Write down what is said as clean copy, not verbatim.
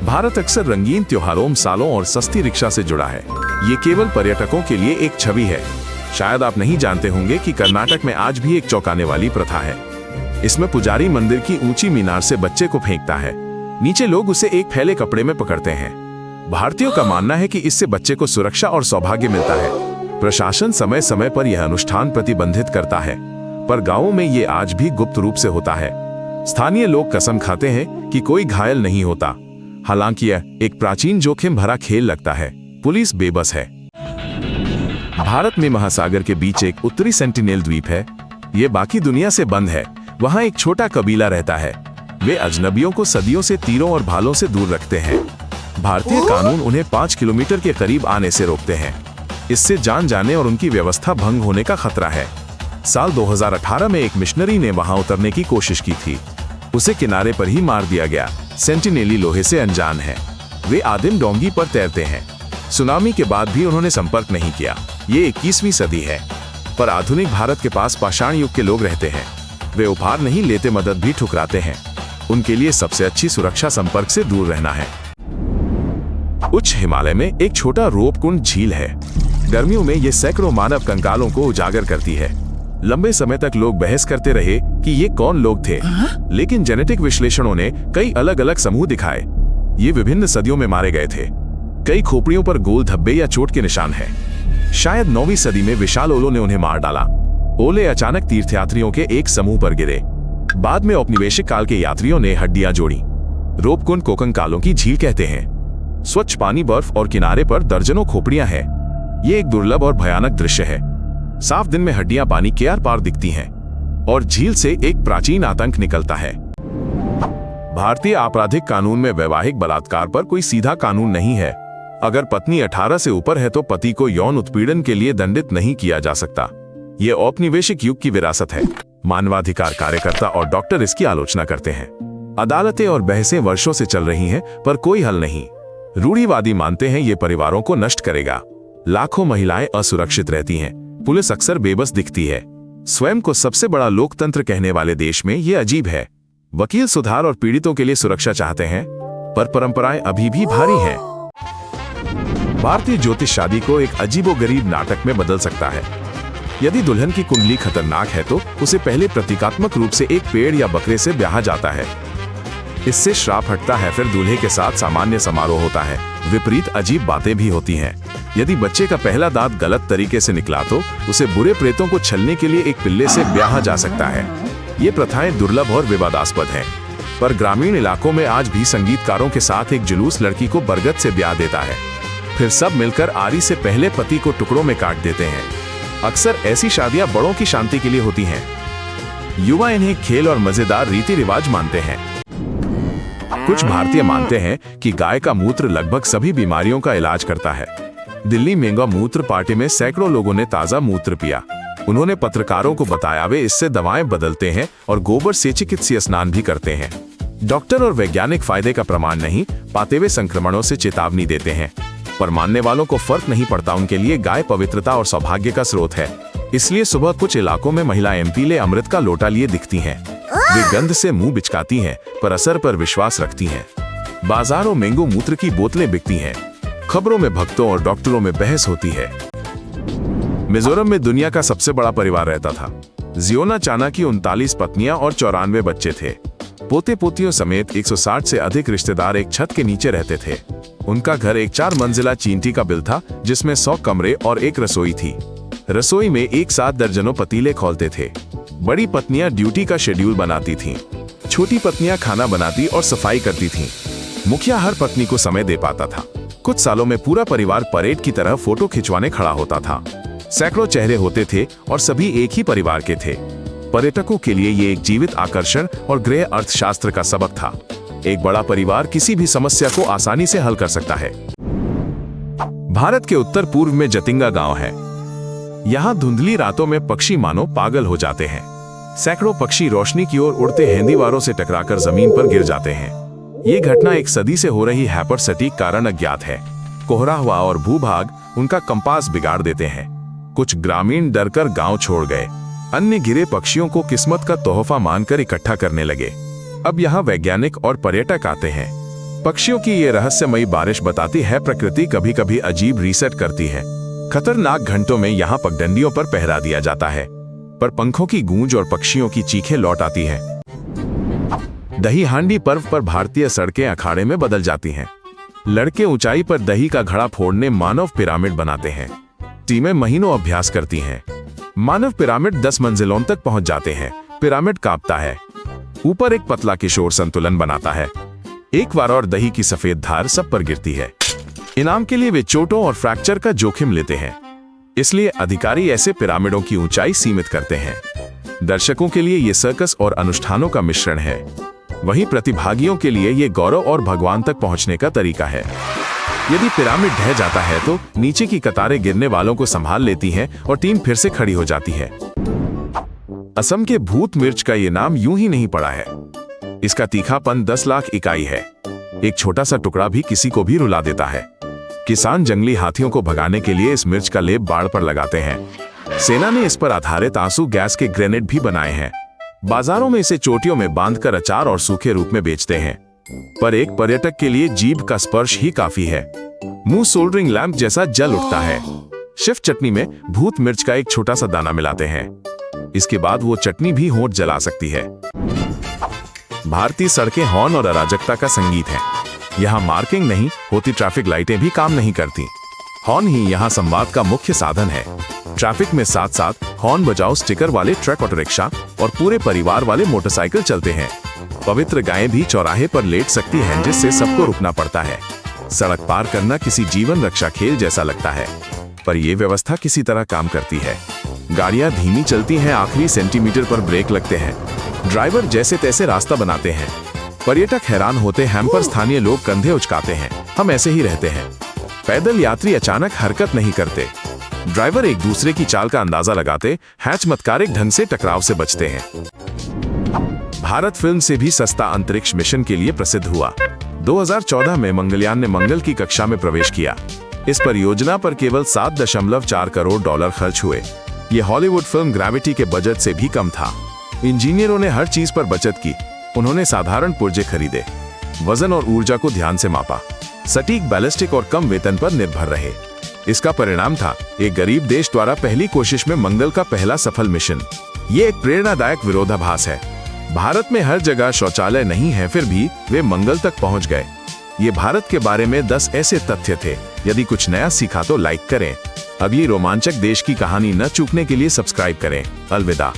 भारत अक्सर रंगीन त्योहारों, सालों और सस्ती रिक्शा से जुड़ा है। ये केवल पर्यटकों के लिए एक छवि है। शायद आप नहीं जानते होंगे कि कर्नाटक में आज भी एक चौंकाने वाली प्रथा है। इसमें पुजारी मंदिर की ऊंची मीनार से बच्चे को फेंकता है। नीचे लोग उसे एक फैले कपड़े में पकड़ते हैं। भारतीयों का मानना है कि इससे बच्चे को सुरक्षा और सौभाग्य मिलता है। प्रशासन समय समय पर यह अनुष्ठान प्रतिबंधित करता है, पर गांवों में ये आज भी गुप्त रूप से होता है। स्थानीय लोग कसम खाते हैं कि कोई घायल नहीं होता। हालांकि यह एक प्राचीन जोखिम भरा खेल लगता है। पुलिस बेबस है। भारत में महासागर के बीच एक उत्तरी सेंटिनेल द्वीप है। ये बाकी दुनिया से बंद है। वहाँ एक छोटा कबीला रहता है। वे अजनबियों को सदियों से तीरों और भालों से दूर रखते हैं। भारतीय कानून उन्हें 5 किलोमीटर के करीब आने से रोकते हैं। इससे जान जाने और उनकी व्यवस्था भंग होने का खतरा है। साल 2018 में एक मिशनरी ने वहां उतरने की कोशिश की थी। उसे किनारे पर ही मार दिया गया। सेंटिनेली लोहे से अनजान है। वे आदिम डोंगी पर तैरते हैं। सुनामी के बाद भी उन्होंने संपर्क नहीं किया। ये 21वीं सदी है, पर आधुनिक भारत के पास पाषाण युग के लोग रहते हैं। वे उपहार नहीं लेते, मदद भी ठुकराते हैं। उनके लिए सबसे अच्छी सुरक्षा संपर्क से दूर रहना है। उच्च हिमालय में एक छोटा रोपकुंड झील है। गर्मियों में ये सैकड़ों मानव कंकालों को उजागर करती है। लंबे समय तक लोग बहस करते रहे कि ये कौन लोग थे, लेकिन जेनेटिक विश्लेषणों ने कई अलग अलग समूह दिखाए। ये विभिन्न सदियों में मारे गए थे। कई खोपड़ियों पर गोल धब्बे या चोट के निशान हैं। शायद 9वीं सदी में विशाल ओलों ने उन्हें मार डाला। ओले अचानक तीर्थयात्रियों के एक समूह पर गिरे। बाद में औपनिवेशिक काल के यात्रियों ने हड्डियां जोड़ी। रोपकुंड को कंकालों की झील कहते हैं। स्वच्छ पानी, बर्फ और किनारे पर दर्जनों खोपड़ियां हैं। ये एक दुर्लभ और भयानक दृश्य है। साफ दिन में हड्डियां पानी के आर पार दिखती हैं और झील से एक प्राचीन आतंक निकलता है। भारतीय आपराधिक कानून में वैवाहिक बलात्कार पर कोई सीधा कानून नहीं है। अगर पत्नी 18 से ऊपर है तो पति को यौन उत्पीड़न के लिए दंडित नहीं किया जा सकता। ये औपनिवेशिक युग की विरासत है। मानवाधिकार कार्यकर्ता और डॉक्टर इसकी आलोचना करते हैं। अदालतें और बहसें वर्षों से चल रही हैं, पर कोई हल नहीं। रूढ़िवादी मानते हैं ये परिवारों को नष्ट करेगा। लाखों महिलाएं असुरक्षित रहती हैं। पुलिस अक्सर बेबस दिखती है। स्वयं को सबसे बड़ा लोकतंत्र कहने वाले देश में ये अजीब है। वकील सुधार और पीड़ितों के लिए सुरक्षा चाहते हैं, पर परंपराएं अभी भी भारी हैं। भारतीय ज्योतिष शादी को एक अजीबोगरीब नाटक में बदल सकता है। यदि दुल्हन की कुंडली खतरनाक है तो उसे पहले प्रतीकात्मक रूप से एक पेड़ या बकरे से ब्याहा जाता है। इससे श्राप हटता है, फिर दूल्हे के साथ सामान्य समारोह होता है। विपरीत अजीब बातें भी होती हैं। यदि बच्चे का पहला दांत गलत तरीके से निकला तो उसे बुरे प्रेतों को छलने के लिए एक पिल्ले से ब्याहा जा सकता है। ये प्रथाएं दुर्लभ और विवादास्पद हैं, पर ग्रामीण इलाकों में आज भी संगीतकारों के साथ एक जुलूस लड़की को बरगद से ब्याह देता है। फिर सब मिलकर आरी से पहले पति को टुकड़ों में काट देते हैं। अक्सर ऐसी शादियां बड़ों की शांति के लिए होती हैं। युवा इन्हें खेल और मजेदार रीति रिवाज मानते हैं। कुछ भारतीय मानते हैं कि गाय का मूत्र लगभग सभी बीमारियों का इलाज करता है। दिल्ली में मूत्र पार्टी में सैकड़ों लोगों ने ताजा मूत्र पिया। उन्होंने पत्रकारों को बताया वे इससे दवाएं बदलते हैं और गोबर से चिकित्सीय स्नान भी करते हैं। डॉक्टर और वैज्ञानिक फायदे का प्रमाण नहीं पाते, वे संक्रमणों से चेतावनी देते हैं। पर मानने वालों को फर्क नहीं पड़ता। उनके लिए गाय पवित्रता और सौभाग्य का स्रोत है। इसलिए सुबह कुछ इलाकों में महिलाएं पीले अमृत का लोटा लिए दिखती हैं। वे गंध से मुंह बिचकाती हैं, पर असर पर विश्वास रखती हैं। बाजारों में मूत्र की बोतलें बिकती हैं। खबरों में भक्तों और डॉक्टरों में बहस होती है। मिजोरम में दुनिया का सबसे बड़ा परिवार रहता था। जियोना चाना की 39 पत्नियां और 94 बच्चे थे। पोते पोतियों समेत 160 से अधिक रिश्तेदार एक छत के नीचे रहते थे। उनका घर एक 4 मंजिला चींटी का बिल था, जिसमें 100 कमरे और एक रसोई थी। रसोई में एक साथ दर्जनों पतीले खौलते थे। बड़ी पत्नियां ड्यूटी का शेड्यूल बनाती थीं। छोटी पत्नियां खाना बनाती और सफाई करती थीं। मुखिया हर पत्नी को समय दे पाता था। कुछ सालों में पूरा परिवार परेड की तरह फोटो खिंचवाने खड़ा होता था। सैकड़ों चेहरे होते थे और सभी एक ही परिवार के थे। पर्यटकों के लिए ये एक जीवित आकर्षण और गृह अर्थशास्त्र का सबक था। एक बड़ा परिवार किसी भी समस्या को आसानी से हल कर सकता है। भारत के उत्तर पूर्व में जतिंगा गांव है। यहाँ धुंधली रातों में पक्षी मानो पागल हो जाते हैं। सैकड़ों पक्षी रोशनी की ओर उड़ते हेंदीवारों से टकराकर जमीन पर गिर जाते हैं। ये घटना एक सदी से हो रही है, पर सटीक कारण अज्ञात है। कोहरा हुआ और भूभाग उनका कंपास बिगाड़ देते हैं। कुछ ग्रामीण डरकर गांव छोड़ गए। अन्य गिरे पक्षियों को किस्मत का तोहफा मानकर इकट्ठा करने लगे। अब यहाँ वैज्ञानिक और पर्यटक आते हैं। पक्षियों की ये रहस्यमयी बारिश बताती है प्रकृति कभी कभी अजीब रीसेट करती है। खतरनाक घंटों में यहाँ पगडंडियों पर पहरा दिया जाता है, पर पंखों की गूंज और पक्षियों की चीखें लौट आती हैं। दही हांडी पर्व पर भारतीय सड़कें अखाड़े में बदल जाती हैं। लड़के ऊंचाई पर दही का घड़ा फोड़ने मानव पिरामिड बनाते हैं। टीमें महीनों अभ्यास करती हैं। मानव पिरामिड 10 मंजिलों तक पहुंच जाते हैं। पिरामिड कांपता है। ऊपर एक पतला किशोर संतुलन बनाता है। एक बार और दही की सफेद धार सब पर गिरती है। इनाम के लिए वे चोटों और फ्रैक्चर का जोखिम लेते हैं, इसलिए अधिकारी ऐसे पिरामिडों की ऊंचाई सीमित करते हैं। दर्शकों के लिए ये सर्कस और अनुष्ठानों का मिश्रण है, वहीं प्रतिभागियों के लिए ये गौरव और भगवान तक पहुंचने का तरीका है। यदि पिरामिड ढह जाता है तो नीचे की कतारें गिरने वालों को संभाल लेती हैं और टीम फिर से खड़ी हो जाती है। असम के भूत मिर्च का ये नाम यूं ही नहीं पड़ा है। इसका तीखापन 10 लाख इकाई है। एक छोटा सा टुकड़ा भी किसी को भी रुला देता है। किसान जंगली हाथियों को भगाने के लिए इस मिर्च का लेप बाड़ पर लगाते हैं। सेना ने इस पर आधारित आंसू गैस के ग्रेनेड भी बनाए हैं। बाजारों में इसे चोटियों में बांधकर अचार और सूखे रूप में बेचते हैं, पर एक पर्यटक के लिए जीभ का स्पर्श ही काफी है। मुंह सोल्डरिंग लैंप जैसा जल उठता है। शेफ चटनी में भूत मिर्च का एक छोटा सा दाना मिलाते हैं। इसके बाद वो चटनी भी होंठ जला सकती है। भारतीय सड़कें हॉर्न और अराजकता का संगीत है। यहाँ मार्किंग नहीं होती, ट्रैफिक लाइटें भी काम नहीं करती। हॉर्न ही यहाँ संवाद का मुख्य साधन है। ट्रैफिक में साथ साथ हॉर्न बजाओ स्टिकर वाले ट्रक, ऑटो रिक्शा और पूरे परिवार वाले मोटरसाइकिल चलते हैं। पवित्र गायें भी चौराहे पर लेट सकती हैं, जिससे सबको रुकना पड़ता है। सड़क पार करना किसी जीवन रक्षा खेल जैसा लगता है, पर यह व्यवस्था किसी तरह काम करती है। गाड़ियां धीमी चलती हैं, आखिरी सेंटीमीटर पर ब्रेक लगते हैं। ड्राइवर जैसे तैसे रास्ता बनाते हैं। पर्यटक हैरान होते हैं, पर स्थानीय लोग कंधे उचकाते हैं। हम ऐसे ही रहते हैं। पैदल यात्री अचानक हरकत नहीं करते। ड्राइवर एक दूसरे की चाल का अंदाजा लगाते हैं, चमत्कारिक ढंग से टकराव से बचते हैं। भारत फिल्म से भी सस्ता अंतरिक्ष मिशन के लिए प्रसिद्ध हुआ। 2014 में मंगलयान ने मंगल की कक्षा में प्रवेश किया। इस परियोजना पर केवल $7.4 करोड़ खर्च हुए। ये हॉलीवुड फिल्म ग्रेविटी के बजट से भी कम था। इंजीनियरों ने हर चीज पर बचत की। उन्होंने साधारण पुर्जे खरीदे, वजन और ऊर्जा को ध्यान से मापा, सटीक बैलिस्टिक और कम वेतन पर निर्भर रहे। इसका परिणाम था एक गरीब देश द्वारा पहली कोशिश में मंगल का पहला सफल मिशन। ये एक प्रेरणादायक विरोधाभास है। भारत में हर जगह शौचालय नहीं है, फिर भी वे मंगल तक पहुंच गए। ये भारत के बारे में 10 ऐसे तथ्य थे। यदि कुछ नया सीखा तो लाइक करें। अगली रोमांचक देश की कहानी न चूकने के लिए सब्सक्राइब करें। अलविदा।